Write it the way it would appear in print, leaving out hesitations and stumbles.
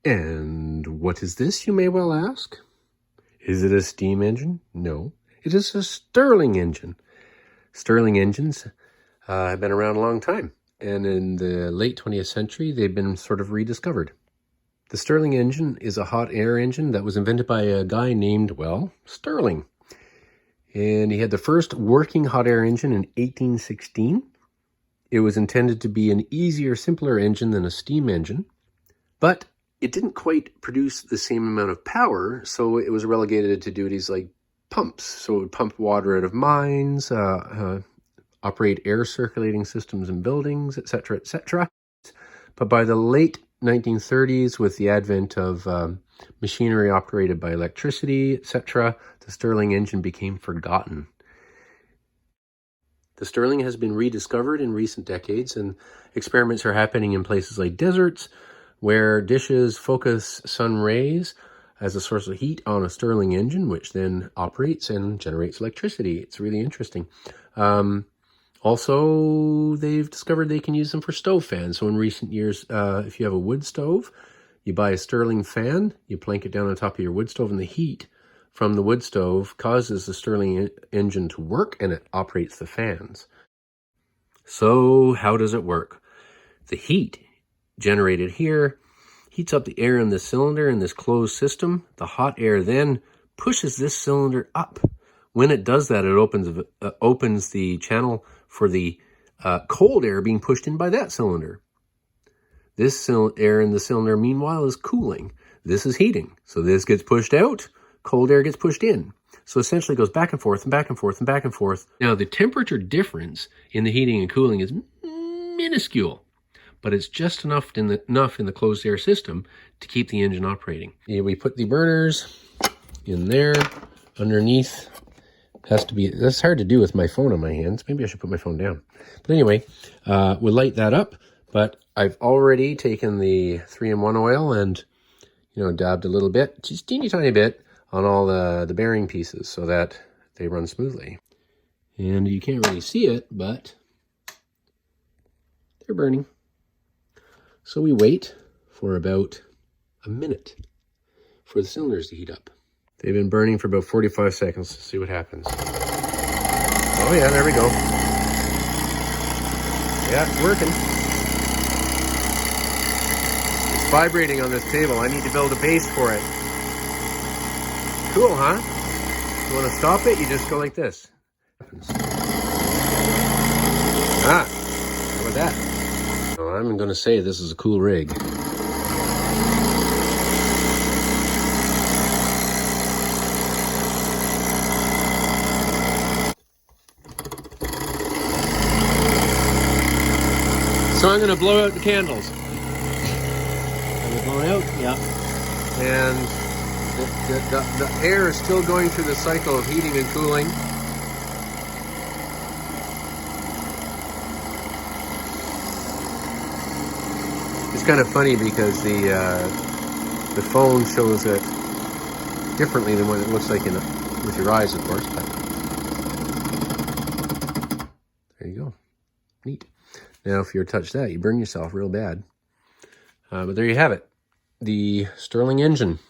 And what is this, you may well ask? Is it a steam engine? No, it is a Stirling engine. Stirling engines have been around a long time, and in the late 20th century, they've been sort of rediscovered. The Stirling engine is a hot air engine that was invented by a guy named, well, Stirling. And he had the first working hot air engine in 1816. It was intended to be an easier, simpler engine than a steam engine, but it didn't quite produce the same amount of power, so it was relegated to duties like pumps. So it would pump water out of mines, operate air circulating systems in buildings, etc., etc. But by the late 1930s, with the advent of machinery operated by electricity, etc., the Stirling engine became forgotten. The Stirling has been rediscovered in recent decades, and experiments are happening in places like deserts, where dishes focus sun rays as a source of heat on a Stirling engine, which then operates and generates electricity. It's really interesting. Also, they've discovered they can use them for stove fans. So in recent years, if you have a wood stove, you buy a Stirling fan, you plank it down on top of your wood stove, and the heat from the wood stove causes the Stirling engine to work, and it operates the fans. So how does it work? The heat generated here heats up the air in the cylinder in this closed system. The hot air then pushes this cylinder up. When it does that, it opens the channel for the cold air being pushed in by that cylinder. This air in the cylinder, meanwhile, is cooling. This is heating. So this gets pushed out, cold air gets pushed in. So essentially it goes back and forth and back and forth and back and forth. Now the temperature difference in the heating and cooling is minuscule, but it's just enough in the closed air system to keep the engine operating. We put the burners in there underneath. Has to be, that's hard to do with my phone on my hands. Maybe I should put my phone down. But anyway, we'll light that up. But I've already taken the 3-in-1 oil and, dabbed a little bit, just teeny tiny bit, on all the bearing pieces so that they run smoothly. And you can't really see it, but they're burning. So we wait for about a minute for the cylinders to heat up. They've been burning for about 45 seconds. Let's see what happens. Oh yeah, there we go. Yeah, it's working. It's vibrating on this table. I need to build a base for it. Cool, huh? You want to stop it? You just go like this. Ah, how about that? So I'm going to say this is a cool rig. So I'm going to blow out the candles. Are they blowing out? Yeah. And the air is still going through the cycle of heating and cooling. It's kind of funny because the phone shows it differently than what it looks like with your eyes, of course. But there you go. Neat. Now, if you touch that, you burn yourself real bad. But there you have it. The Stirling engine.